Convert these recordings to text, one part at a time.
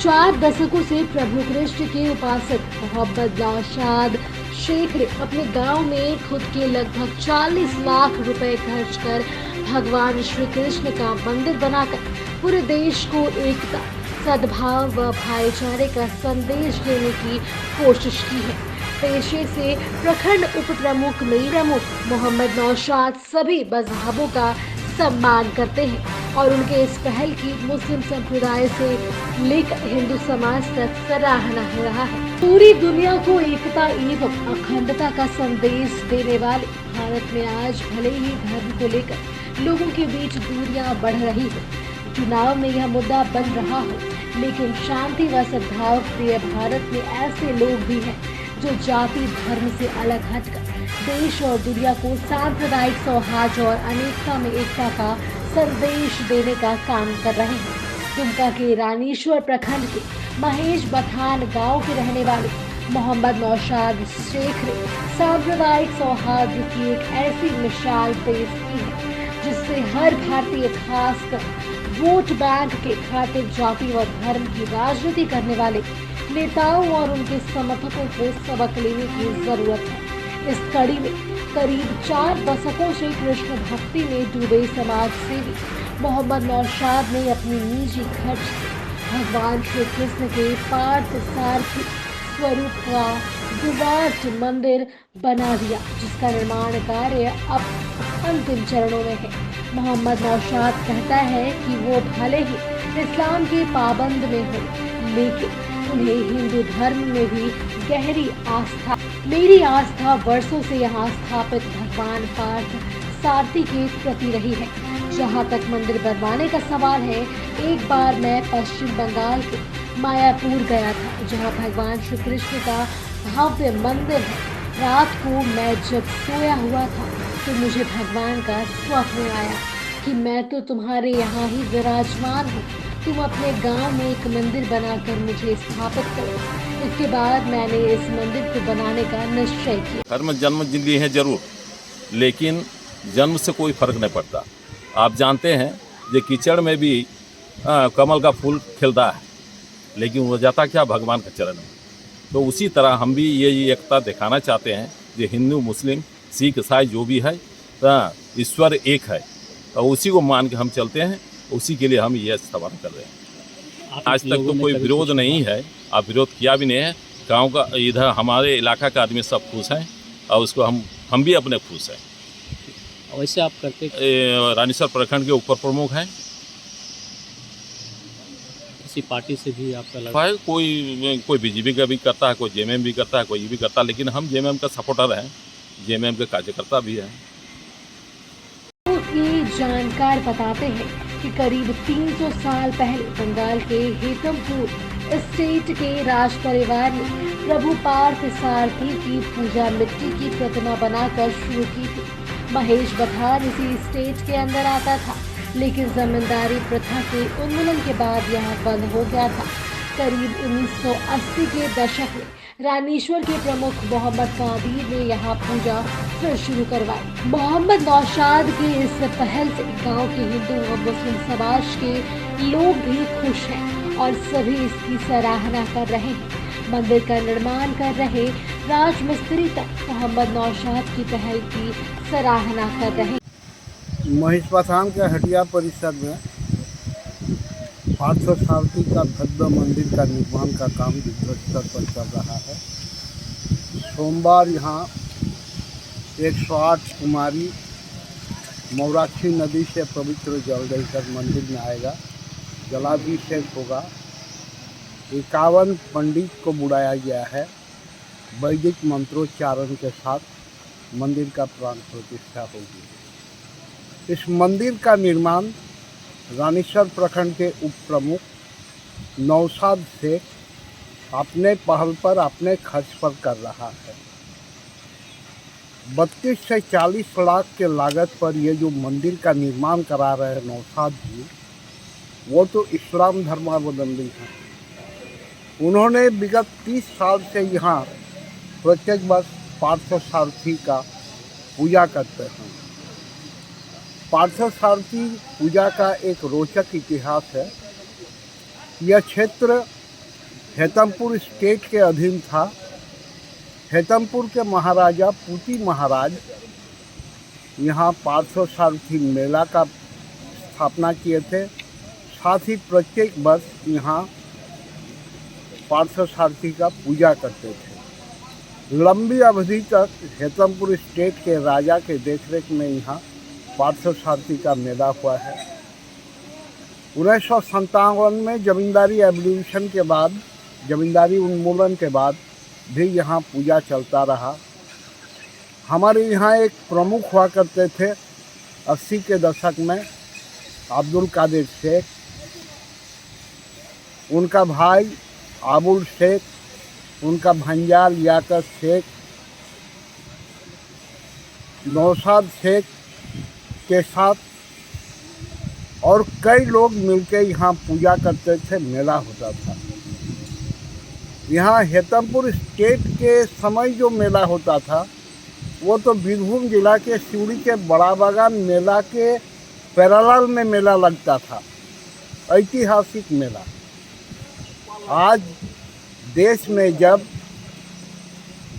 4 दशकों से प्रभु कृष्ण के उपासक मोहम्मद नौशाद शेख ने अपने गांव में खुद के लगभग 40 लाख रुपए खर्च कर भगवान श्री कृष्ण का मंदिर बनाकर पूरे देश को एकता, सद्भाव व भाईचारे का संदेश देने की कोशिश की है। पेशे से प्रखंड उप प्रमुख मोहम्मद नौशाद सभी मजहबों का सम्मान करते हैं और उनके इस पहल की मुस्लिम संप्रदाय से लेकर हिंदू समाज तक सराहना हो रहा है। पूरी दुनिया को एकता एवं अखंडता का संदेश देने वाले भारत में आज भले ही धर्म को लेकर लोगों के बीच दूरियां बढ़ रही हो, चुनाव में यह मुद्दा बन रहा हो, लेकिन शांति व सद्भाव प्रिय भारत में ऐसे लोग भी हैं जो जाति धर्म से अलग हटकर देश और दुनिया को सांप्रदायिक सौहार्द और अनेकता में एकता का संदेश देने का काम कर रहे हैं। दुमका के रानीश्वर प्रखंड के महेश बथान गांव के रहने वाले मोहम्मद नौशाद शेख ने सांप्रदायिक सौहार्द की एक ऐसी मिसाल पेश की है जिससे हर भारतीय खासकर वोट बैंक के खातिर जाति व धर्म की राजनीति करने वाले नेताओं और उनके समर्थकों को सबक लेने की जरूरत है। इस कड़ी में करीब 4 दशकों से कृष्ण भक्ति में डूबे समाज सेवी मोहम्मद नौशाद ने अपनी निजी खर्च से भगवान श्री कृष्ण के पार्थ सारथी स्वरूप का द्विवार्ष मंदिर बना दिया, जिसका निर्माण कार्य अब अंतिम चरणों में है। मोहम्मद नौशाद कहता है कि वो भले ही इस्लाम के पाबंद में हो, लेकिन उन्हें हिंदू धर्म में भी गहरी आस्था। मेरी आस्था वर्षों से यहाँ स्थापित भगवान पार्थ सारथी के प्रति रही है। जहाँ तक मंदिर बनवाने का सवाल है, एक बार मैं पश्चिम बंगाल के मायापुर गया था, जहाँ भगवान श्री कृष्ण का भव्य मंदिर है। रात को मैं जब सोया हुआ था तो मुझे भगवान का स्वप्न आया कि मैं तो तुम्हारे यहाँ ही विराजमान हूँ, तुम अपने गांव में एक मंदिर बनाकर मुझे स्थापित करो। इसके बाद मैंने इस मंदिर को बनाने का निश्चय किया। धर्म जन्म लिए हैं जरूर, लेकिन जन्म से कोई फर्क नहीं पड़ता। आप जानते हैं ये कीचड़ में भी कमल का फूल खिलता है, लेकिन वो जाता क्या भगवान के चरण में। तो उसी तरह हम भी ये एकता दिखाना चाहते हैं। जो हिंदू मुस्लिम सिख ईसाई जो भी है, ईश्वर एक है, तो उसी को मान के हम चलते हैं। उसी के लिए हम ये सवाल कर रहे हैं। आज तक तो कोई विरोध नहीं है, आप विरोध किया भी नहीं है। गांव का इधर हमारे इलाका का आदमी सब खुश हैं और उसको हम भी अपने खुश हैं। वैसे आप करते रानीसर प्रखंड के उप प्रमुख हैं। किसी पार्टी से भी आपका लगा? कोई बीजेपी का भी करता है, कोई जेएमएम भी करता है, कोई ये भी करता है, लेकिन हम जेएमएम का सपोर्टर हैं, जेएमएम के कार्यकर्ता भी हैं। जानकार बताते हैं कि करीब 300 साल पहले बंगाल के हेतमपुर स्टेट के राज परिवार ने प्रभु पार्थ सारथी की पूजा मिट्टी की प्रतिमा बनाकर शुरू की थी। महेश बथान इसी स्टेट के अंदर आता था, लेकिन जमींदारी प्रथा के उन्मूलन के बाद यह बंद हो गया था। करीब 1980 के दशक में रानीश्वर के प्रमुख मोहम्मद कादिर ने यहाँ पूजा फिर शुरू करवाई। मोहम्मद नौशाद के इस पहल से गांव के हिंदू और मुस्लिम समाज के लोग भी खुश हैं और सभी इसकी सराहना कर रहे हैं। मंदिर का निर्माण कर रहे राजमिस्त्री तक मोहम्मद नौशाद की पहल की सराहना कर रहे हैं। महेश बथान के हटिया परिसर में पार्थ सारथी का भव्य मंदिर का निर्माण का काम युद्ध स्तर पर चल रहा है। सोमवार यहाँ 108 कुमारी मौराक्षी नदी से पवित्र जल लेकर मंदिर में आएगा, जलाभिषेक होगा। 51 पंडित को बुलाया गया है। वैदिक मंत्रोच्चारण के साथ मंदिर का प्राण प्रतिष्ठा होगी। इस मंदिर का निर्माण रानीसर प्रखंड के उप प्रमुख नौशाद शेख अपने पहल पर अपने खर्च पर कर रहा है। 32 से 40 लाख के लागत पर ये जो मंदिर का निर्माण करा रहे हैं नौशाद जी, वो तो इस्लाम धर्मावलंबी हैं। उन्होंने विगत 30 साल से यहाँ प्रत्येक वर्ष पार्थ सारथी का पूजा करते हैं। पार्थ सारथी पूजा का एक रोचक इतिहास है। यह क्षेत्र हेतमपुर स्टेट के अधीन था। हेतमपुर के महाराजा पूती महाराज यहाँ पार्थसारथी मेला का स्थापना किए थे। साथ ही प्रत्येक वर्ष यहाँ पार्थसारथी का पूजा करते थे। लंबी अवधि तक हेतमपुर स्टेट के राजा के देखरेख में यहाँ पार्थसारथी का मेला हुआ है। 1957 में जमींदारी एवोल्यूशन के बाद, जमींदारी उन्मूलन के बाद भी यहाँ पूजा चलता रहा। हमारे यहाँ एक प्रमुख हुआ करते थे 80 के दशक में, अब्दुल कादिर शेख। उनका भाई आबुल शेख, उनका भंजा लियाकत शेख, नौशाद शेख के साथ और कई लोग मिलकर यहाँ पूजा करते थे। मेला होता था। यहाँ हेतमपुर स्टेट के समय जो मेला होता था वो तो बीरभूम जिला के सिवड़ी के बड़ा बागान मेला के पैरेलल में मेला लगता था, ऐतिहासिक मेला। आज देश में जब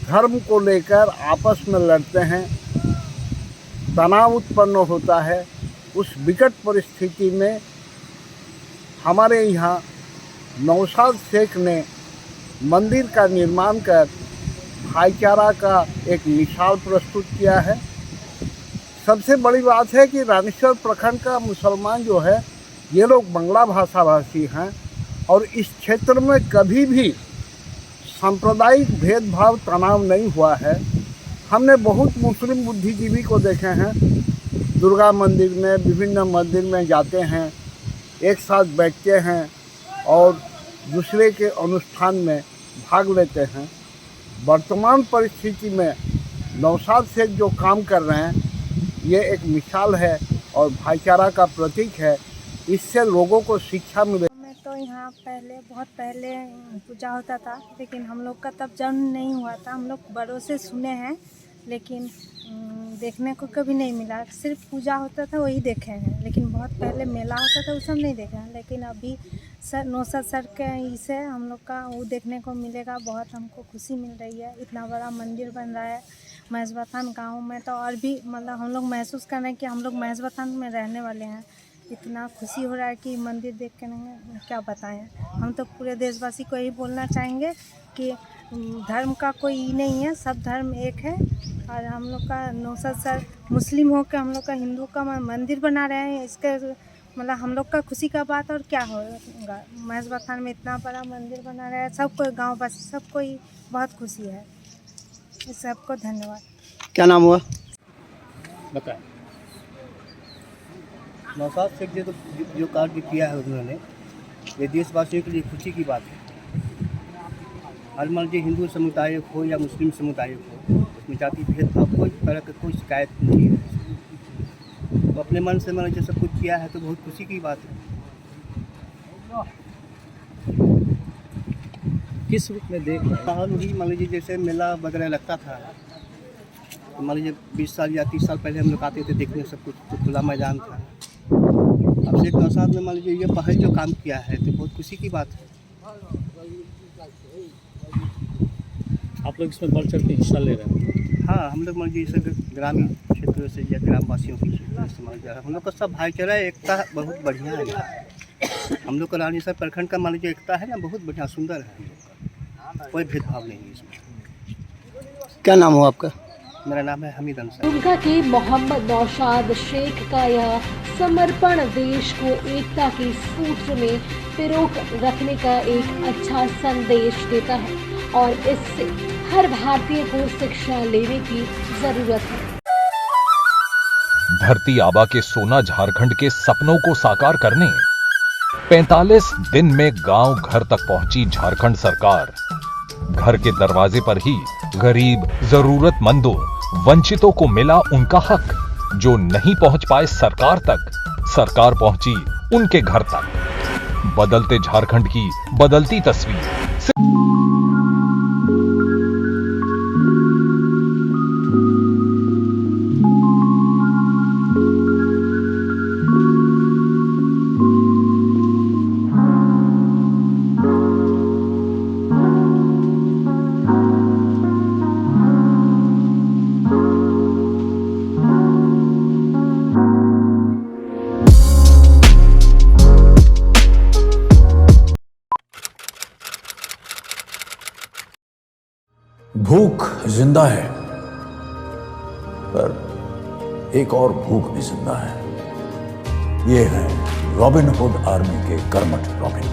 धर्म को लेकर आपस में लड़ते हैं, तनाव उत्पन्न होता है, उस विकट परिस्थिति में हमारे यहाँ नौशाद शेख ने मंदिर का निर्माण कर भाईचारा का एक मिसाल प्रस्तुत किया है। सबसे बड़ी बात है कि रानीसर प्रखंड का मुसलमान जो है, ये लोग बांग्ला भाषा भाषी हैं और इस क्षेत्र में कभी भी सांप्रदायिक भेदभाव तनाव नहीं हुआ है। हमने बहुत मुस्लिम बुद्धिजीवी को देखे हैं, दुर्गा मंदिर में, विभिन्न मंदिर में जाते हैं, एक साथ बैठते हैं और दूसरे के अनुष्ठान में भाग लेते हैं। वर्तमान परिस्थिति में नौशाद शेख जो काम कर रहे हैं, ये एक मिसाल है और भाईचारा का प्रतीक है। इससे लोगों को शिक्षा मिले। मैं तो यहाँ बहुत पहले पूजा होता था, लेकिन हम लोग का तब जन्म नहीं हुआ था। हम लोग बड़ों से सुने हैं, लेकिन देखने को कभी नहीं मिला। सिर्फ पूजा होता था वही देखे हैं, लेकिन बहुत पहले मेला होता था वो सब नहीं देखे हैं। लेकिन अभी नौशाद सर के इसे हम लोग का वो देखने को मिलेगा। बहुत हमको खुशी मिल रही है। इतना बड़ा मंदिर बन रहा है महेशवथान गाँव में, तो और भी मतलब हम लोग महसूस कर रहे हैं कि हम लोग महेशवथान में रहने वाले हैं। इतना खुशी हो रहा है कि मंदिर देख के नहीं क्या बताएं। हम तो पूरे देशवासी को यही बोलना चाहेंगे कि धर्म का कोई ई नहीं है, सब धर्म एक है। और हम लोग का नौशाद सर मुस्लिम हो के हम लोग का हिंदू का मंदिर बना रहे हैं। इसके मतलब हम लोग का खुशी का बात और क्या होगा। महेशवथान में इतना बड़ा मंदिर बना रहे हैं, सबको गाँव वासी सबको ही बहुत खुशी है। इस सबको धन्यवाद। क्या नाम हुआ? बताएं। नौशाद शेख जी तो जो कार्य किया है उन्होंने, ये देशवासियों के लिए खुशी की बात है। हर मान लीजिए हिंदू समुदाय हो या मुस्लिम समुदाय हो, उसमें जाति भेदभाव कोई तरह की कोई शिकायत नहीं है। तो अपने मन से मान लीजिए सब कुछ किया है, तो बहुत खुशी की बात है। किस रूप में देख रहे हैं? माहौल ही मान लीजिए जैसे मेला वगैरह लगता था, तो मान लीजिए 20 साल या 30 साल पहले हम लोग आते थे देखने, सब कुछ तो खुला मैदान था। अब शेख नौशाद ने मान लीजिए ये पहल जो काम किया है, तो बहुत खुशी की बात है। आप लोग इसमें बढ़ चढ़ के हिस्सा ले रहे हैं? हाँ, हम लोग मान लीजिए जैसे ग्रामीण क्षेत्रों से या ग्रामवासियों की क्षेत्र से मान लीजिए हम लोग का सब भाईचारा एकता बहुत बढ़िया है यहाँ। हम लोग का रानीसर प्रखंड का मान लीजिए एकता है ना, बहुत बढ़िया सुंदर है। हम लोग का कोई भेदभाव नहीं है इसमें। क्या नाम हो आपका? मेरा नाम है हमीद अंसारी। उनका के मोहम्मद नौशाद शेख का यह समर्पण देश को एकता के सूत्र में पिरोक रखने का एक अच्छा संदेश देता है और इससे हर भारतीय को शिक्षा लेने की जरूरत है। धरती आबा के सोना झारखंड के सपनों को साकार करने 45 दिन में गांव घर तक पहुंची झारखंड सरकार। घर के दरवाजे पर ही गरीब, जरूरतमंदों, वंचितों को मिला उनका हक। जो नहीं पहुंच पाए सरकार तक, सरकार पहुंची उनके घर तक। बदलते झारखंड की बदलती तस्वीर। जिंदा है, पर एक और भूख भी जिंदा है। ये है रॉबिन हुड आर्मी के कर्मठ रॉबिन,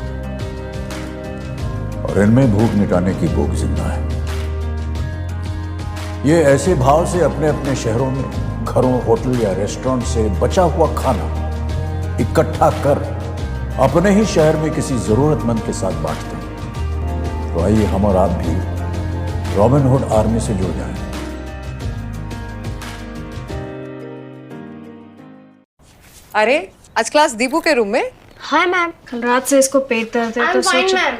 और इनमें भूख मिटाने की भूख जिंदा है। ये ऐसे भाव से अपने अपने शहरों में घरों, होटल या रेस्टोरेंट से बचा हुआ खाना इकट्ठा कर अपने ही शहर में किसी जरूरतमंद के साथ बांटते हैं। तो आइए हम और आप भी रॉबिन हुड आर्मी से जुड़ जाएं। अरे आज क्लास दीपू के रूम में। हाय मैम, कल रात से इसको पेट दर्द है तो सोचो। मैम।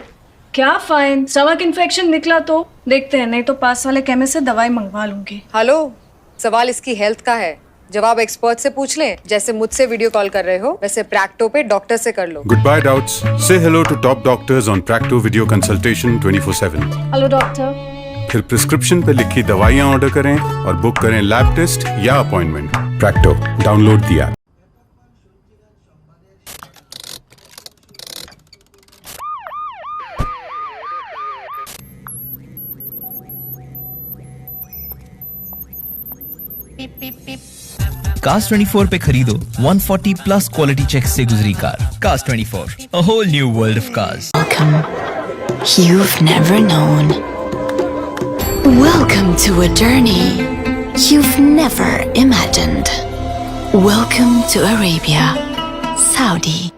क्या फाइन? स्टमक इन्फेक्शन निकला तो देखते हैं, नहीं तो पास वाले केमिस्ट से दवाई मंगवा लूंगी। हेलो, सवाल इसकी हेल्थ का है, जवाब एक्सपर्ट से पूछ लें। जैसे मुझसे वीडियो कॉल कर रहे हो वैसे प्रैक्टो पे डॉक्टर से कर लो। Goodbye doubts. Say hello to top doctors on Practo Video Consultation 24/7. Hello doctor. फिर प्रिस्क्रिप्शन पे लिखी दवाइयाँ ऑर्डर करें और बुक करें लैब टेस्ट या appointment. Practo, download the app. Cars 24 पे खरीदो 140 प्लस क्वालिटी चेक से गुजरी car. Cars 24, a whole new world of cars. Welcome. You've never known. Welcome to a journey you've never imagined. Welcome to Arabia, Saudi.